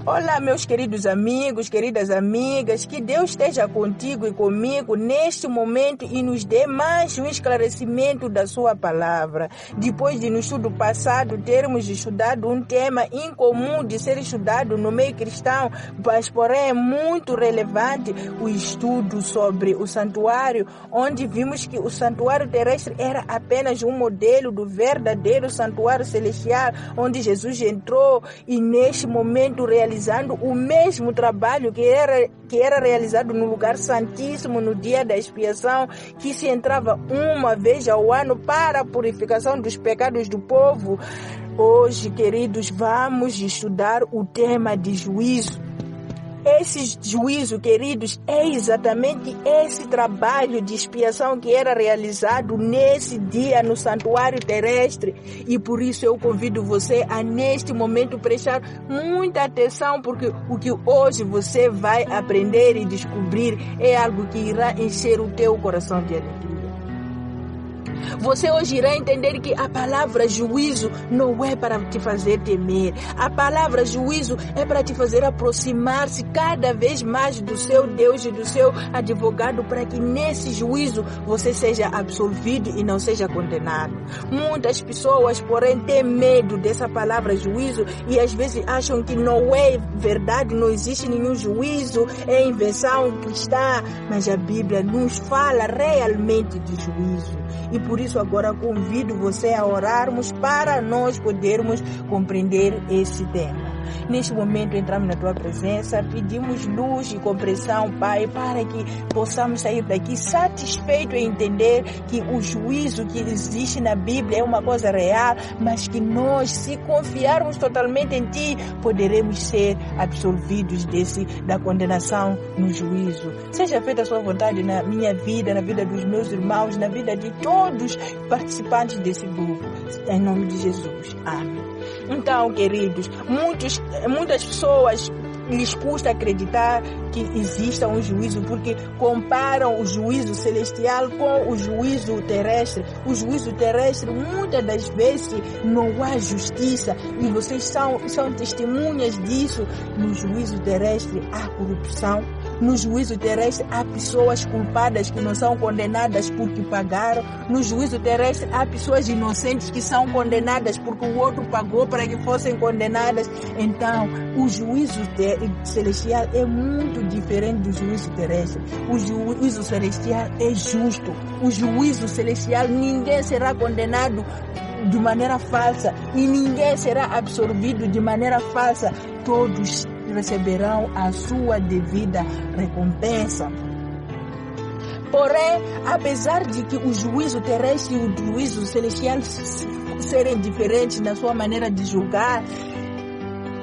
Olá, meus queridos amigos, queridas amigas, que Deus esteja contigo e comigo neste momento e nos dê mais um esclarecimento da sua palavra. Depois de no estudo passado termos estudado um tema incomum de ser estudado no meio cristão, mas porém é muito relevante o estudo sobre o santuário, onde vimos que o santuário terrestre era apenas um modelo do verdadeiro santuário celestial, onde Jesus entrou e neste momento realizando o mesmo trabalho que era realizado no lugar santíssimo no dia da expiação, que se entrava uma vez ao ano para a purificação dos pecados do povo. Hoje, queridos, vamos estudar o tema de juízo. Esse juízo, queridos, é exatamente esse trabalho de expiação que era realizado nesse dia no santuário terrestre. E por isso eu convido você a neste momento prestar muita atenção, porque o que hoje você vai aprender e descobrir é algo que irá encher o teu coração de alegria. Você hoje irá entender que a palavra juízo não é para te fazer temer. A palavra juízo é para te fazer aproximar-se cada vez mais do seu Deus e do seu advogado, para que nesse juízo você seja absolvido e não seja condenado. Muitas pessoas, porém, têm medo dessa palavra juízo e às vezes acham que não é verdade, não existe nenhum juízo, é invenção cristã, mas a Bíblia nos fala realmente de juízo. E por isso agora convido você a orarmos para nós podermos compreender esse tema. Neste momento entramos na tua presença, pedimos luz e compreensão, Pai, para que possamos sair daqui satisfeitos em entender que o juízo que existe na Bíblia é uma coisa real, mas que nós, se confiarmos totalmente em Ti, poderemos ser absolvidos da condenação no juízo. Seja feita a sua vontade na minha vida, na vida dos meus irmãos, na vida de todos participantes desse grupo. Em nome de Jesus. Amém. Então, queridos, muitas pessoas lhes custa acreditar que exista um juízo, porque comparam o juízo celestial com o juízo terrestre. O juízo terrestre, muitas das vezes, não há justiça, e vocês são testemunhas disso. No juízo terrestre há corrupção. No juízo terrestre há pessoas culpadas que não são condenadas porque pagaram. No juízo terrestre há pessoas inocentes que são condenadas porque o outro pagou para que fossem condenadas. Então, o juízo celestial é muito diferente do juízo terrestre. O juízo celestial é justo. O juízo celestial, ninguém será condenado de maneira falsa e ninguém será absorvido de maneira falsa. Todos receberão a sua devida recompensa. Porém, apesar de que o juízo terrestre e o juízo celestial serem diferentes na sua maneira de julgar,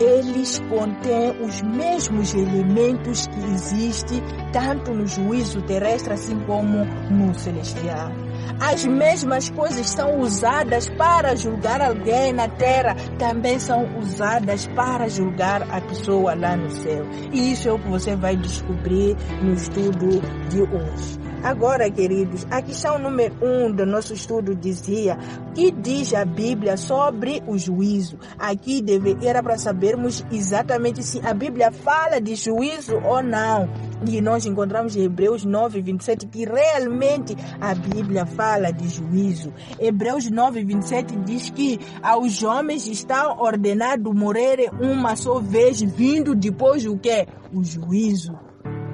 eles contêm os mesmos elementos que existem tanto no juízo terrestre assim como no celestial. As mesmas coisas são usadas para julgar alguém na terra, também são usadas para julgar a pessoa lá no céu. E isso é o que você vai descobrir no estudo de hoje. Agora, queridos, a questão número 1 do nosso estudo dizia: o que diz a Bíblia sobre o juízo? Aqui era para sabermos exatamente se a Bíblia fala de juízo ou não. E nós encontramos em Hebreus 9:27 que realmente a Bíblia fala de juízo. Hebreus 9:27 diz que aos homens está ordenado morrerem uma só vez, vindo depois o quê? O juízo.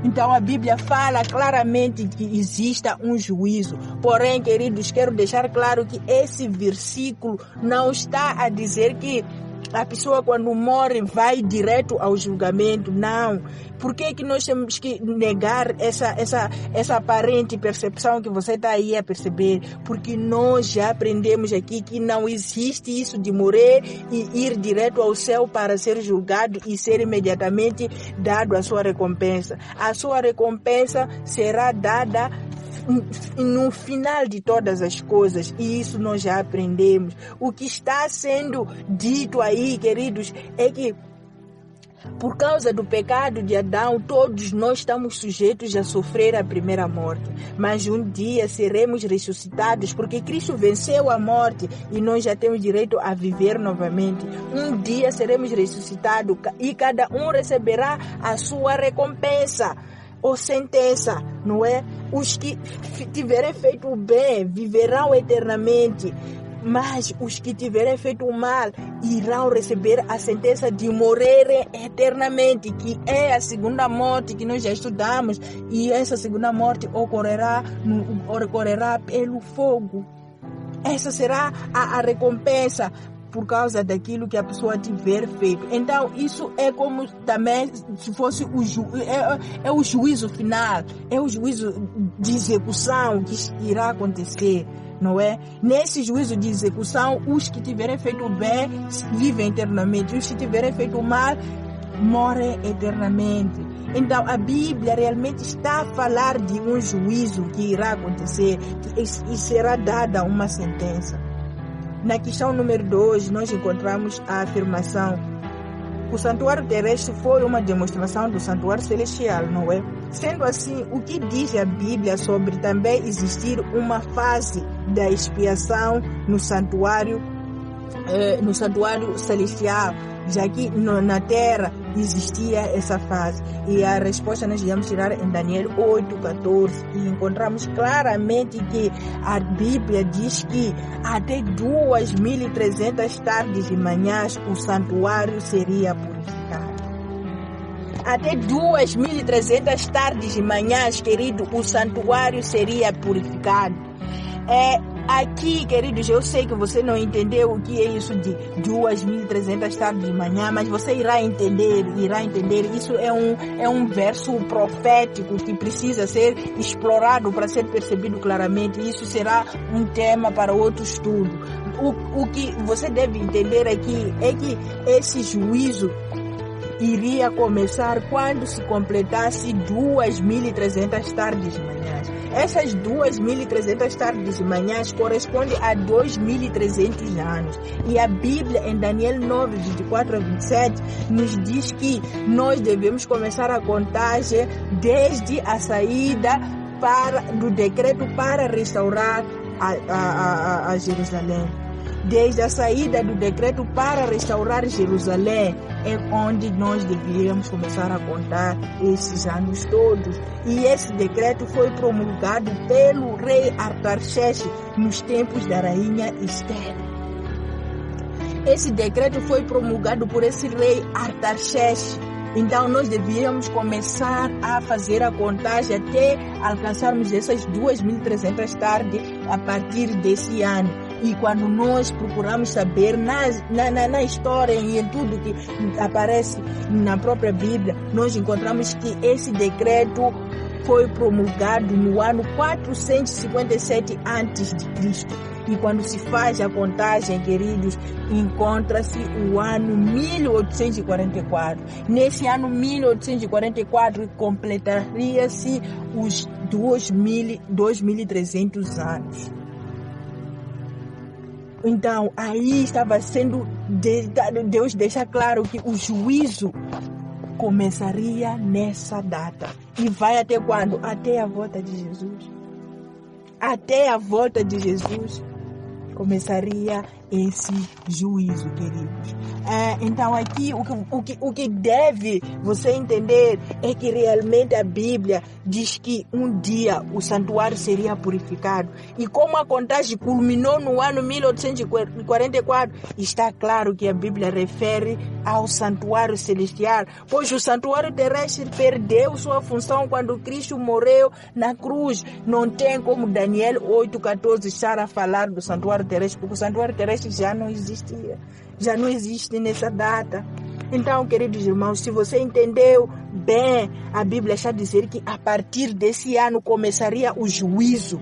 Então a Bíblia fala claramente que exista um juízo. Porém, queridos, quero deixar claro que esse versículo não está a dizer que a pessoa quando morre vai direto ao julgamento. Não. Por que nós temos que negar essa aparente percepção que você está aí a perceber? Porque nós já aprendemos aqui que não existe isso de morrer e ir direto ao céu para ser julgado e ser imediatamente dado a sua recompensa. A sua recompensa será dada no final de todas as coisas, e isso nós já aprendemos. O que está sendo dito aí, queridos, é que Por causa do pecado de Adão, todos nós estamos sujeitos a sofrer a primeira morte. Mas um dia seremos ressuscitados, porque Cristo venceu a morte e nós já temos direito a viver novamente. Um dia seremos ressuscitados e cada um receberá a sua recompensa ou sentença, não é? Os que tiverem feito o bem viverão eternamente. Mas os que tiverem feito o mal irão receber a sentença de morrerem eternamente, que é a segunda morte que nós já estudamos. E essa segunda morte ocorrerá pelo fogo. Essa será a recompensa por causa daquilo que a pessoa tiver feito. Então, isso é como também se fosse o juízo final, é o juízo de execução que irá acontecer, não é? Nesse juízo de execução, os que tiverem feito o bem vivem eternamente, os que tiverem feito o mal morrem eternamente. Então, a Bíblia realmente está a falar de um juízo que irá acontecer e será dada uma sentença. Na questão número 2, nós encontramos a afirmação: o santuário terrestre foi uma demonstração do santuário celestial, não é? Sendo assim, o que diz a Bíblia sobre também existir uma fase da expiação no santuário celestial, já que na terra existia essa fase? E a resposta nós vamos tirar em Daniel 8:14, e encontramos claramente que a Bíblia diz que até 2.300 tardes e manhãs o santuário seria purificado. Até 2.300 tardes e manhãs, querido, o santuário seria purificado. Aqui, queridos, eu sei que você não entendeu o que é isso de 2.300 tardes de manhã, mas você irá entender. Isso é um verso profético que precisa ser explorado para ser percebido claramente. Isso será um tema para outro estudo. O que você deve entender aqui é que esse juízo iria começar quando se completasse 2.300 tardes de manhã. Essas 2.300 tardes de manhã correspondem a 2.300 anos. E a Bíblia, em Daniel 9:24-27, nos diz que nós devemos começar a contagem desde a saída do decreto para restaurar a Jerusalém. Desde a saída do decreto para restaurar Jerusalém é onde nós deveríamos começar a contar esses anos todos. E esse decreto foi promulgado pelo rei Artaxerxes nos tempos da rainha Esther. Esse decreto foi promulgado por esse rei Artaxerxes. Então nós devíamos começar a fazer a contagem até alcançarmos essas 2.300 tardes a partir desse ano. E quando nós procuramos saber na história e em tudo que aparece na própria Bíblia, nós encontramos que esse decreto foi promulgado no ano 457 a.C. E quando se faz a contagem, queridos, encontra-se o ano 1844. Nesse ano 1844 completaria-se os 2.300 anos. Então, aí estava sendo, Deus deixa claro que o juízo começaria nessa data. E vai até quando? Até a volta de Jesus. Até a volta de Jesus começaria esse juízo, queridos. Então aqui o que deve você entender é que realmente a Bíblia diz que um dia o santuário seria purificado. E como a contagem culminou no ano 1844, está claro que a Bíblia refere ao santuário celestial, pois o santuário terrestre perdeu sua função quando Cristo morreu na cruz. Não tem como Daniel 8:14 estar a falar do santuário terrestre, porque o santuário terrestre já não existia, já não existe nessa data. Então, queridos irmãos, se você entendeu bem, a Bíblia está a dizer que a partir desse ano começaria o juízo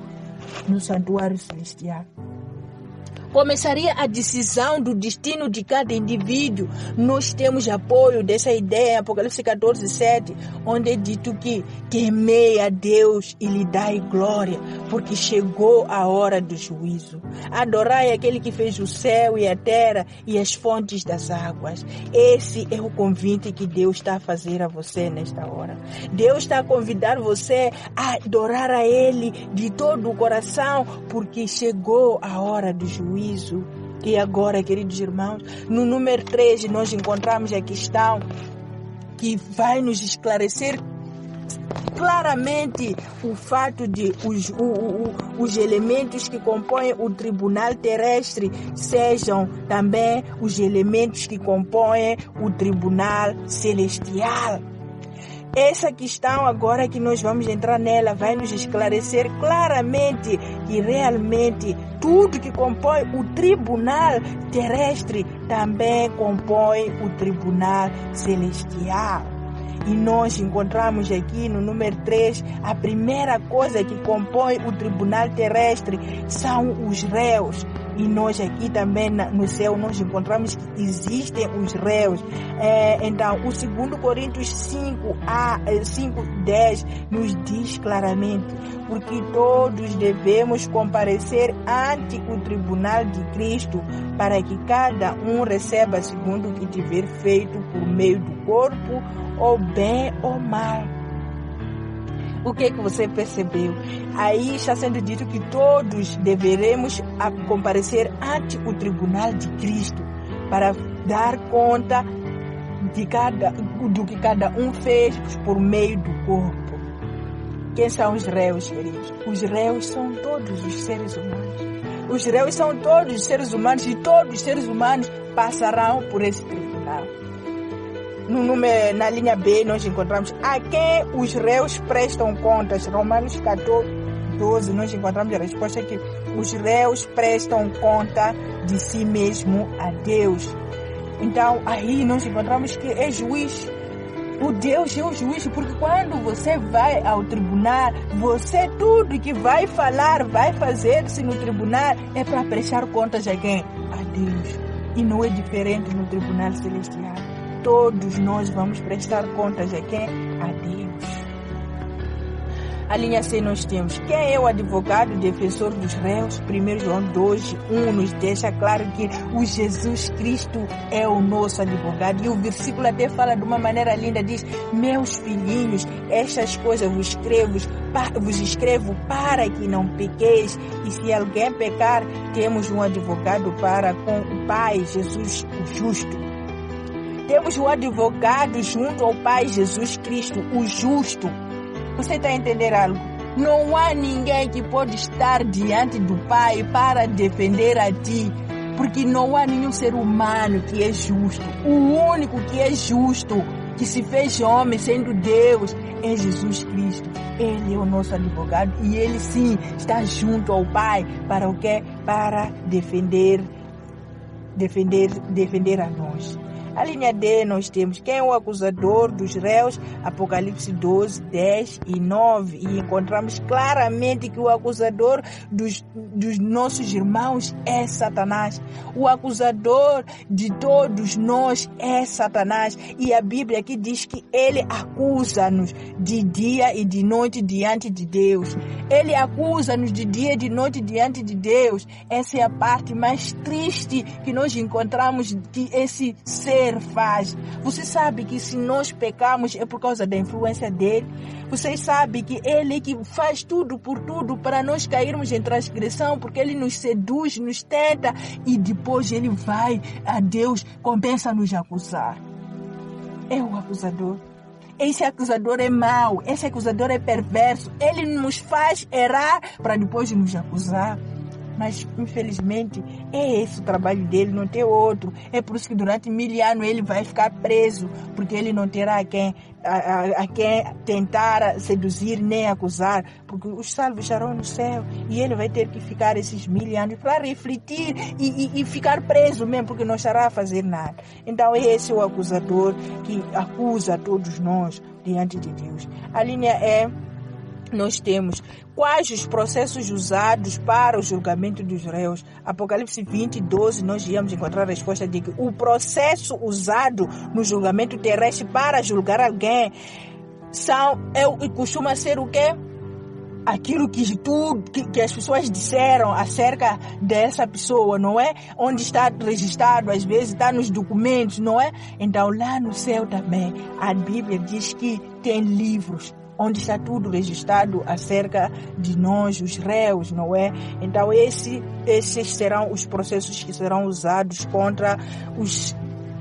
no santuário celestial. começaria a decisão do destino de cada indivíduo. Nós temos apoio dessa ideia, Apocalipse 14:7, onde é dito que temei a Deus e lhe dai glória, porque chegou a hora do juízo. Adorai aquele que fez o céu e a terra e as fontes das águas. Esse é o convite que Deus está a fazer a você nesta hora. Deus está a convidar você a adorar a Ele de todo o coração, porque chegou a hora do juízo. E agora, queridos irmãos, no número 3 nós encontramos a questão que vai nos esclarecer claramente o fato de os elementos que compõem o tribunal terrestre sejam também os elementos que compõem o tribunal celestial. Essa questão agora que nós vamos entrar nela vai nos esclarecer claramente que realmente tudo que compõe o tribunal terrestre também compõe o tribunal celestial. E nós encontramos aqui no número 3, a primeira coisa que compõe o tribunal terrestre são os réus. E nós aqui também no céu nós encontramos que existem os réus. Então, o 2 Coríntios 5:10 nos diz claramente: porque todos devemos comparecer ante o tribunal de Cristo, para que cada um receba segundo o que tiver feito por meio do corpo, ou bem ou mal. O que você percebeu? Aí está sendo dito que todos deveremos comparecer ante o tribunal de Cristo para dar conta do que cada um fez por meio do corpo. Quem são os réus, queridos? Os réus são todos os seres humanos. Os réus são todos os seres humanos e todos os seres humanos passarão por esse tribunal. Na linha B nós encontramos a quem os réus prestam contas. Romanos 14:12 nós encontramos a resposta que os réus prestam conta de si mesmo a Deus. Então aí nós encontramos que é juiz. O Deus é o juiz, porque quando você vai ao tribunal, você tudo que vai falar, vai fazer-se no tribunal é para prestar contas a quem? A Deus. E não é diferente no tribunal celestial. Todos nós vamos prestar contas a quem? A Deus. A linha C nós temos: quem é o advogado defensor dos réus? 1 João 2:1 nos deixa claro que o Jesus Cristo é o nosso advogado. E o versículo até fala de uma maneira linda, diz: meus filhinhos, estas coisas vos escrevo para que não pequeis. E se alguém pecar, temos um advogado para com o Pai, Jesus o justo. Temos um advogado junto ao Pai, Jesus Cristo, o justo. Você está a entender algo? Não há ninguém que pode estar diante do Pai para defender a ti, porque não há nenhum ser humano que é justo. O único que é justo, que se fez homem sendo Deus, é Jesus Cristo. Ele é o nosso advogado e ele sim está junto ao Pai para o quê? Para defender a nós. A linha D nós temos quem é o acusador dos réus, Apocalipse 12:10-9, e encontramos claramente que o acusador dos nossos irmãos é Satanás. O acusador de todos nós é Satanás, e a Bíblia aqui diz que ele acusa-nos de dia e de noite diante de Deus. Ele acusa-nos de dia e de noite diante de Deus. Essa é a parte mais triste que nós encontramos que esse ser faz. Você sabe que se nós pecamos é por causa da influência dele. Você sabe que ele é que faz tudo por tudo para nós cairmos em transgressão, porque ele nos seduz, nos tenta e depois ele vai a Deus, começa a nos acusar. É o acusador. Esse acusador é mau, esse acusador é perverso. Ele nos faz errar para depois nos acusar. Mas, infelizmente, é esse o trabalho dele, não tem outro. É por isso que durante 1000 anos ele vai ficar preso, porque ele não terá a quem tentar seduzir nem acusar, porque os salvos estarão no céu e ele vai ter que ficar esses 1000 anos para refletir e ficar preso mesmo, porque não estará a fazer nada. Então, esse é o acusador que acusa todos nós diante de Deus. A linha é nós temos quais os processos usados para o julgamento dos réus. Apocalipse 20:12, nós íamos encontrar a resposta de que o processo usado no julgamento terrestre para julgar alguém costuma ser o quê? Aquilo que as pessoas disseram acerca dessa pessoa, não é? Onde está registrado, às vezes está nos documentos, não é? Então lá no céu também, a Bíblia diz que tem livros onde está tudo registrado acerca de nós, os réus, não é? Então esses serão os processos que serão usados contra os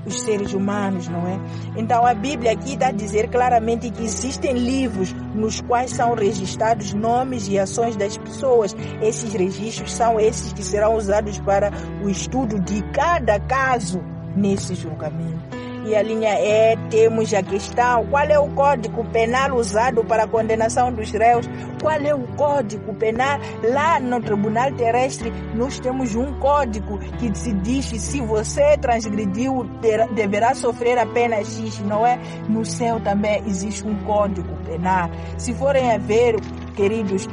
seres humanos, não é? Então a Bíblia aqui está a dizer claramente que existem livros nos quais são registrados nomes e ações das pessoas. Esses registros são esses que serão usados para o estudo de cada caso nesse julgamento. E a linha E, temos a questão: qual é o código penal usado para a condenação dos réus? Qual é o código penal? Lá no tribunal terrestre nós temos um código que se diz que se você transgrediu, deverá sofrer a pena X, não é? No céu também existe um código penal. Se forem a ver, queridos,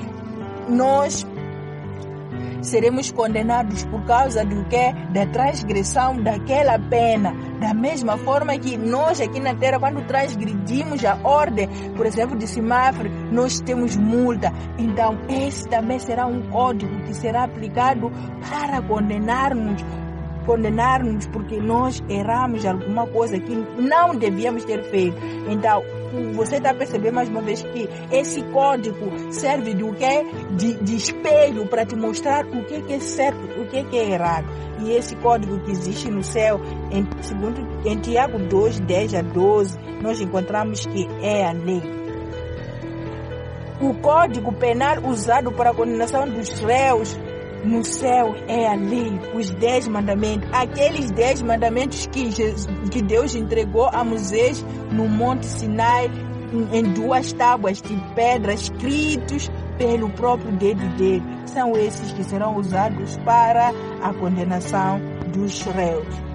nós seremos condenados por causa do quê? Da transgressão daquela pena. Da mesma forma que nós aqui na Terra, quando transgredimos a ordem, por exemplo, de semáforo, nós temos multa. Então, esse também será um código que será aplicado para condenar-nos porque nós erramos alguma coisa que não devíamos ter feito. Então, você está a perceber mais uma vez que esse código serve de o quê? De espelho para te mostrar o que é certo, o que é errado. E esse código que existe no céu, em Tiago 2:10-12, nós encontramos que é a lei. O código penal usado para a condenação dos réus no céu é a lei, os 10 mandamentos. Aqueles 10 mandamentos que Deus entregou a Moisés no Monte Sinai, em 2 tábuas de pedra, escritos pelo próprio dedo dele. São esses que serão usados para a condenação dos réus.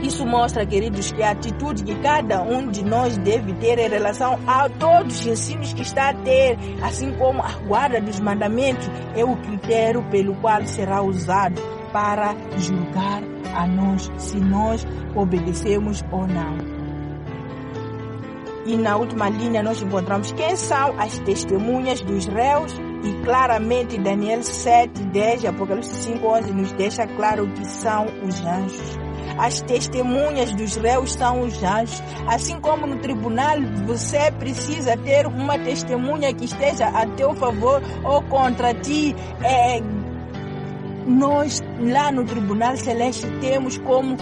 Isso mostra, queridos, que a atitude que cada um de nós deve ter em relação a todos os ensinos que está a ter, assim como a guarda dos mandamentos, é o critério pelo qual será usado para julgar a nós, se nós obedecemos ou não. E na última linha nós encontramos quem são as testemunhas dos réus. E claramente Daniel 7:10 e Apocalipse 5:11 nos deixa claro que são os anjos. As testemunhas dos réus são os anjos. Assim como no tribunal você precisa ter uma testemunha que esteja a teu favor ou contra ti. Nós lá no tribunal celeste temos como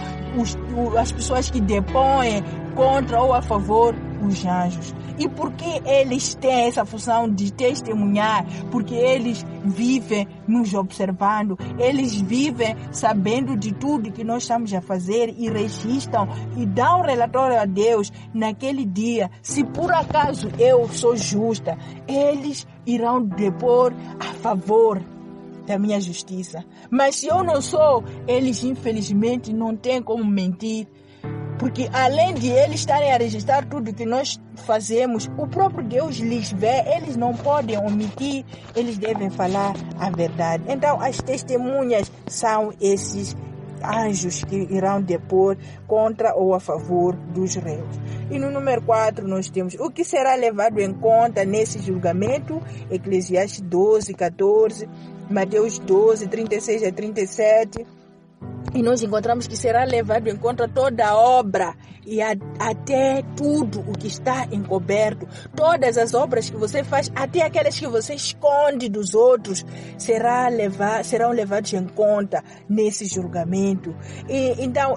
as pessoas que depõem contra ou a favor os anjos. E por que eles têm essa função de testemunhar? Porque eles vivem nos observando, eles vivem sabendo de tudo que nós estamos a fazer e registram e dão relatório a Deus naquele dia. Se por acaso eu sou justa, eles irão depor a favor da minha justiça. Mas se eu não sou, eles infelizmente não têm como mentir. Porque além de eles estarem a registrar tudo que nós fazemos, o próprio Deus lhes vê, eles não podem omitir, eles devem falar a verdade. Então as testemunhas são esses anjos que irão depor contra ou a favor dos réus. E no número 4 nós temos o que será levado em conta nesse julgamento. Eclesiastes 12:14, Mateus 12:36-37. E nós encontramos que será levado em conta toda a obra e até tudo o que está encoberto. Todas as obras que você faz, até aquelas que você esconde dos outros, serão levados em conta nesse julgamento. E, então,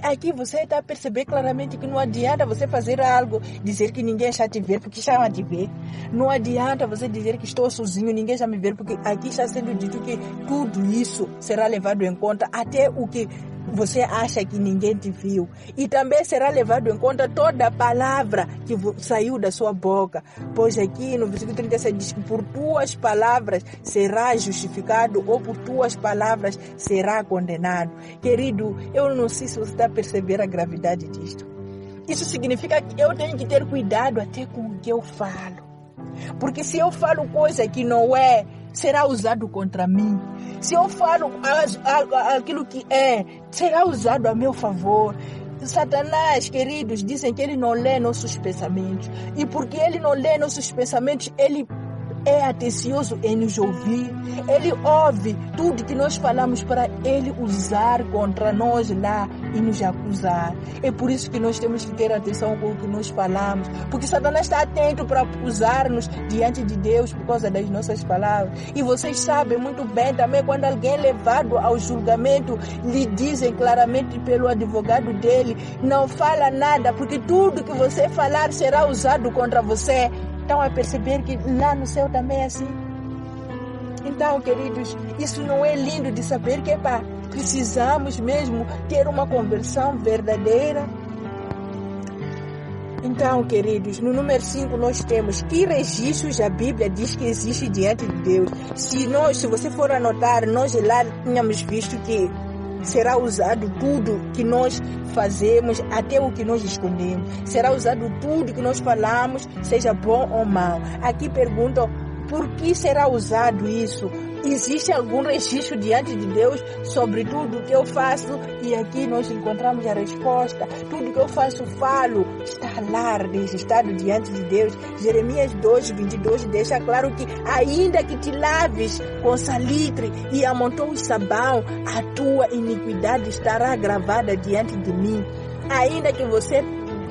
aqui você está a perceber claramente que não adianta você fazer algo, dizer que ninguém está a te ver, porque está a te ver. Não adianta você dizer que estou sozinho, ninguém está a me ver, porque aqui está sendo dito que tudo isso será levado em conta, até o que você acha que ninguém te viu. E também será levado em conta toda a palavra que saiu da sua boca. Pois aqui no versículo 37 diz que por tuas palavras será justificado ou por tuas palavras será condenado. Querido, eu não sei se você está a perceber a gravidade disto. Isso significa que eu tenho que ter cuidado até com o que eu falo. Porque se eu falo coisa que não é, será usado contra mim. Se eu falo aquilo que é, será usado a meu favor. Satanás, queridos, dizem que ele não lê nossos pensamentos. E porque ele não lê nossos pensamentos, ele é atencioso em nos ouvir. Ele ouve tudo que nós falamos para ele usar contra nós lá e nos acusar. É por isso que nós temos que ter atenção com o que nós falamos. Porque Satanás está atento para acusar-nos diante de Deus por causa das nossas palavras. E vocês sabem muito bem também quando alguém é levado ao julgamento, lhe dizem claramente pelo advogado dele, não fala nada, porque tudo que você falar será usado contra você. Estão a perceber que lá no céu também é assim? Então, queridos, isso não é lindo de saber que precisamos mesmo ter uma conversão verdadeira? Então, queridos, no número 5 nós temos que registros a Bíblia diz que existe diante de Deus. Se você for anotar, nós lá tínhamos visto que será usado tudo que nós fazemos, até o que nós escondemos. Será usado tudo que nós falamos, seja bom ou mau. Aqui perguntam, por que será usado isso? Existe algum registro diante de Deus sobre tudo que eu faço? E aqui nós encontramos a resposta. Tudo que eu faço, falo, está lá registrado diante de Deus. Jeremias 2:22 deixa claro que ainda que te laves com salitre e amontoes sabão, a tua iniquidade estará gravada diante de mim. Ainda que você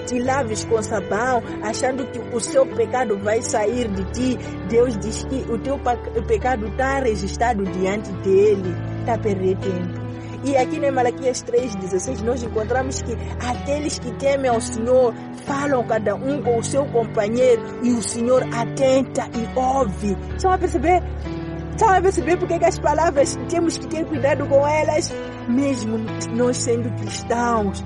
te laves com sabão, achando que o seu pecado vai sair de ti, Deus diz que o teu pecado está registrado diante dele. Está a perder tempo. E aqui em Malaquias 3:16 nós encontramos que aqueles que temem ao Senhor falam cada um com o seu companheiro e o Senhor atenta e ouve. Estão a perceber? Estão a perceber porque que as palavras temos que ter cuidado com elas? Mesmo nós sendo cristãos,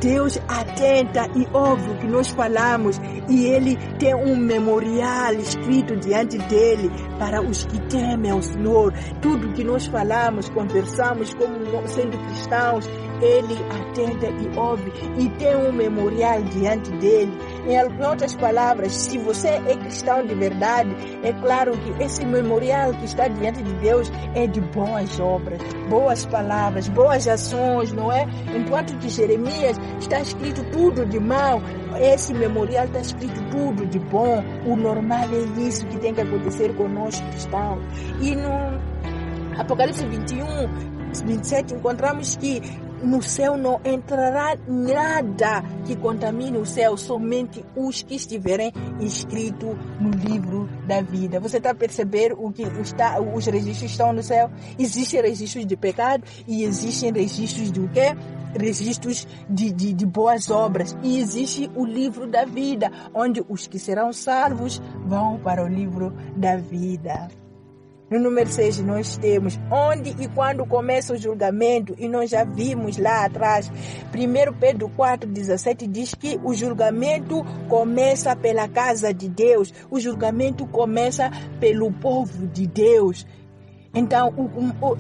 Deus atenta e ouve o que nós falamos e Ele tem um memorial escrito diante dele para os que temem ao Senhor. Tudo que nós falamos, conversamos como sendo cristãos, Ele atenta e ouve e tem um memorial diante dele. Em outras palavras, se você é cristão de verdade, é claro que esse memorial que está diante de Deus é de boas obras, boas palavras, boas ações, não é? Enquanto que Jeremias está escrito tudo de mal, esse memorial está escrito tudo de bom. O normal é isso que tem que acontecer conosco cristãos. E no Apocalipse 21:27 encontramos que no céu não entrará nada que contamine o céu, somente os que estiverem inscritos no livro da vida. Você está a perceber os registros estão no céu? Existem registros de pecado e existem registros de o quê? Registros de boas obras. E existe o livro da vida, onde os que serão salvos vão para o livro da vida. No número 6 nós temos onde e quando começa o julgamento, e nós já vimos lá atrás. 1 Pedro 4:17 diz que o julgamento começa pela casa de Deus, o julgamento começa pelo povo de Deus. Então,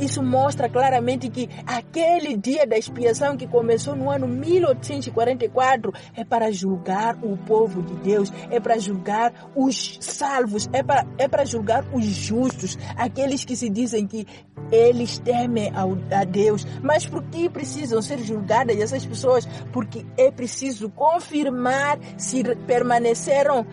isso mostra claramente que aquele dia da expiação que começou no ano 1844 é para julgar o povo de Deus, é para julgar os salvos, é para julgar os justos, aqueles que se dizem que eles temem a Deus. Mas por que precisam ser julgadas essas pessoas? Porque é preciso confirmar se permaneceram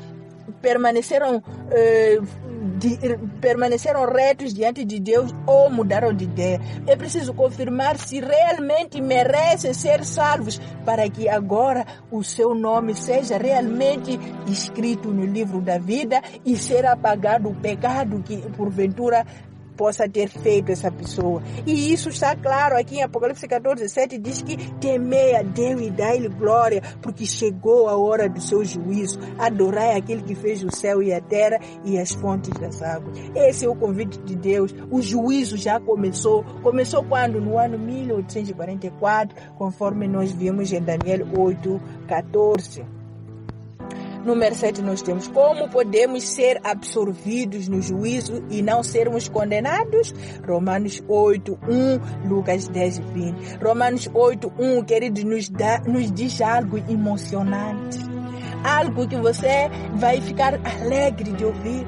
retos diante de Deus ou mudaram de ideia. É preciso confirmar se realmente merecem ser salvos para que agora o seu nome seja realmente escrito no livro da vida e ser apagado o pecado que porventura possa ter feito essa pessoa. E isso está claro aqui em Apocalipse 14:7 diz que temei a Deus e dai-lhe glória, porque chegou a hora do seu juízo. Adorai aquele que fez o céu e a terra e as fontes das águas. Esse é o convite de Deus. O juízo já começou. Começou quando? No ano 1844, conforme nós vimos em Daniel 8:14. Número 7 nós temos como podemos ser absorvidos no juízo e não sermos condenados. Romanos 8:1, Lucas 10:20. Romanos 8:1, queridos, nos diz algo emocionante. algo que você vai ficar alegre de ouvir.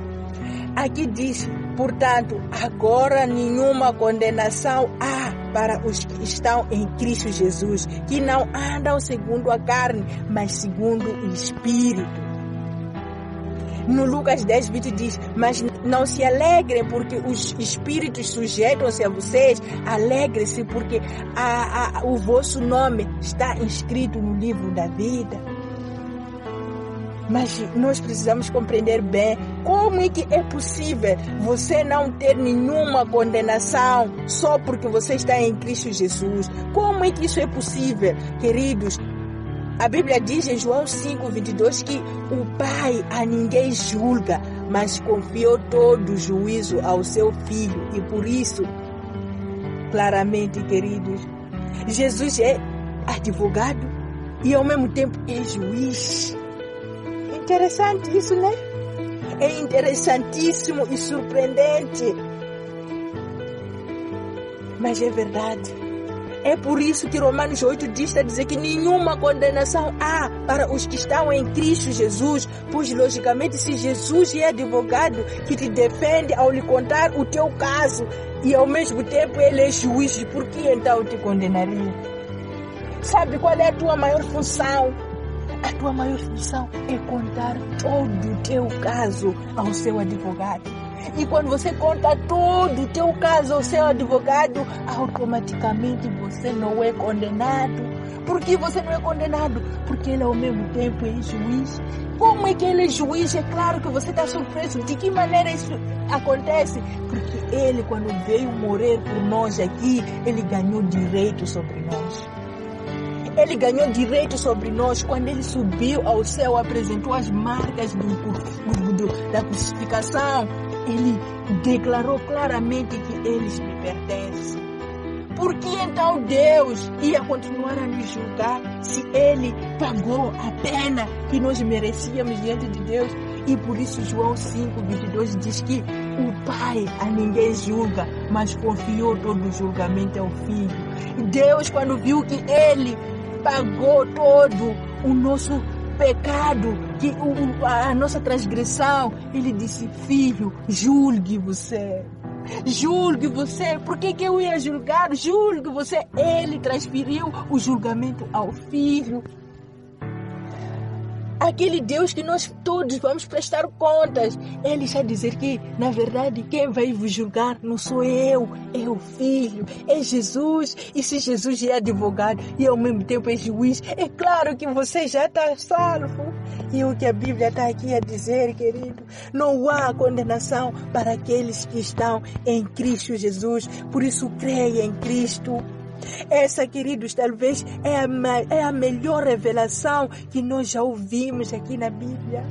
Aqui diz, portanto, agora nenhuma condenação há para os que estão em Cristo Jesus, que não andam segundo a carne, mas segundo o Espírito. No Lucas 10, 20 diz, mas não se alegrem porque os espíritos sujeitam-se a vocês, alegrem-se porque o vosso nome está inscrito no livro da vida. Mas nós precisamos compreender bem como é que é possível você não ter nenhuma condenação só porque você está em Cristo Jesus. Como é que isso é possível, queridos? A Bíblia diz em João 5, 22 que o Pai a ninguém julga, mas confiou todo o juízo ao seu Filho. E por isso, claramente, queridos, Jesus é advogado e ao mesmo tempo é juiz. Interessante isso, né? É interessantíssimo e surpreendente. Mas é verdade. É por isso que Romanos 8 diz a dizer que nenhuma condenação há para os que estão em Cristo Jesus, pois logicamente se Jesus é advogado que te defende ao lhe contar o teu caso e ao mesmo tempo ele é juiz, por que então te condenaria? Sabe qual é a tua maior função? A tua maior função é contar todo o teu caso ao seu advogado. E quando você conta todo o teu caso ao seu advogado, automaticamente você não é condenado. Por que você não é condenado? Porque ele ao mesmo tempo é juiz. Como é que ele é juiz? É claro que você está surpreso. De que maneira isso acontece? Porque ele, quando veio morrer por nós aqui, ele ganhou direito sobre nós. Ele ganhou direito sobre nós quando ele subiu ao céu, apresentou as marcas da crucificação. Ele declarou claramente que eles me pertencem. Por que então Deus ia continuar a nos julgar se Ele pagou a pena que nós merecíamos diante de Deus? E por isso João 5, 22 diz que o Pai a ninguém julga, mas confiou todo o julgamento ao Filho. Deus, quando viu que Ele pagou todo o nosso pecado, que a nossa transgressão, ele disse, filho, julgue você. Julgue você. Por que eu ia julgar? Julgue você. Ele transferiu o julgamento ao filho. Aquele Deus que nós todos vamos prestar contas. Ele está a dizer que, na verdade, quem vai vos julgar não sou eu, é o Filho, é Jesus. E se Jesus é advogado e ao mesmo tempo é juiz, é claro que você já está salvo. E o que a Bíblia está aqui a dizer, querido, não há condenação para aqueles que estão em Cristo Jesus. Por isso, creia em Cristo. Essa, queridos, talvez é a melhor revelação que nós já ouvimos aqui na Bíblia.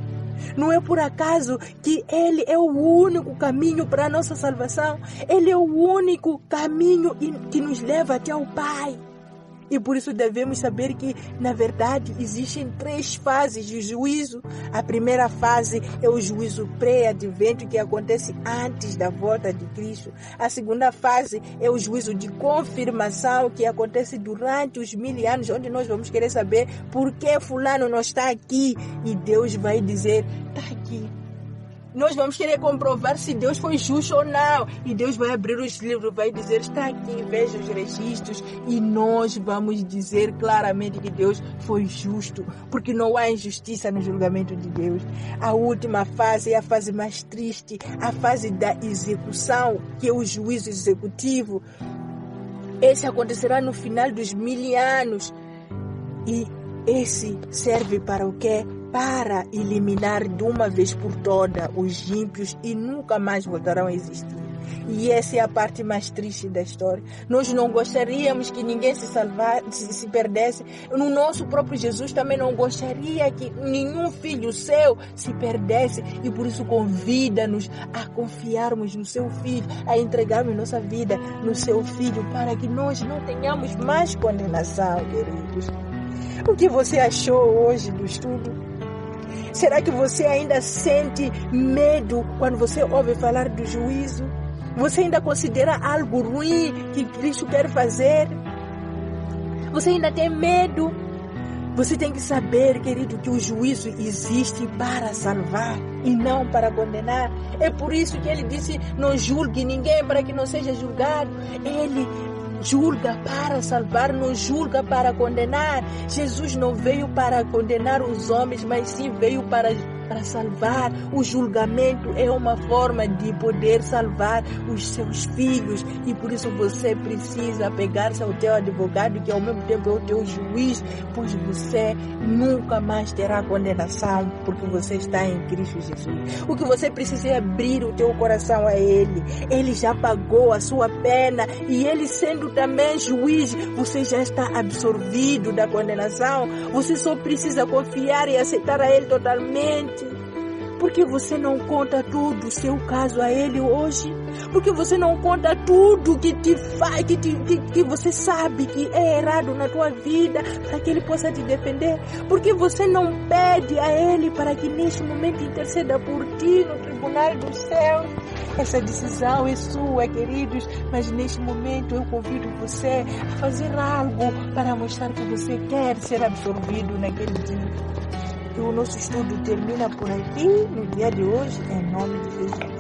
Não é por acaso que Ele é o único caminho para a nossa salvação. Ele é o único caminho que nos leva até o Pai. E por isso devemos saber que, na verdade, existem 3 fases de juízo. A primeira fase é o juízo pré-advento, que acontece antes da volta de Cristo. A segunda fase é o juízo de confirmação, que acontece durante os 1000 anos, onde nós vamos querer saber por que fulano não está aqui. E Deus vai dizer, está aqui. Nós vamos querer comprovar se Deus foi justo ou não. E Deus vai abrir os livros, vai dizer, está aqui, veja os registros. E nós vamos dizer claramente que Deus foi justo, porque não há injustiça no julgamento de Deus. A última fase é a fase mais triste, a fase da execução, que é o juízo executivo. Esse acontecerá no final dos 1000 anos. E esse serve para o quê? Para eliminar de uma vez por toda os ímpios e nunca mais voltarão a existir. E essa é a parte mais triste da história. Nós não gostaríamos que ninguém se perdesse. No nosso próprio Jesus também não gostaria que nenhum filho seu se perdesse. E por isso convida-nos a confiarmos no seu Filho, a entregarmos nossa vida no seu Filho, para que nós não tenhamos mais condenação, queridos. O que você achou hoje do estudo? Será que você ainda sente medo quando você ouve falar do juízo? Você ainda considera algo ruim que Cristo quer fazer? Você ainda tem medo? Você tem que saber, querido, que o juízo existe para salvar e não para condenar. É por isso que ele disse, não julgue ninguém para que não seja julgado. Ele julga para salvar, não julga para condenar. Jesus não veio para condenar os homens, mas sim veio para salvar. O julgamento é uma forma de poder salvar os seus filhos, e por isso você precisa pegar-se ao teu advogado, que ao mesmo tempo é o teu juiz, pois você nunca mais terá condenação, porque você está em Cristo Jesus. O que você precisa é abrir o teu coração a Ele. Ele já pagou a sua pena, e Ele sendo também juiz, você já está absorvido da condenação. Você só precisa confiar e aceitar a Ele totalmente. Por que você não conta tudo o seu caso a Ele hoje? Por que você não conta tudo que te faz, que você sabe que é errado na tua vida, para que Ele possa te defender? Por que você não pede a Ele para que neste momento interceda por ti no tribunal do céu? Essa decisão é sua, queridos, mas neste momento eu convido você a fazer algo para mostrar que você quer ser absorvido naquele dia. E o nosso estudo termina por aqui, no dia de hoje, em nome de Jesus.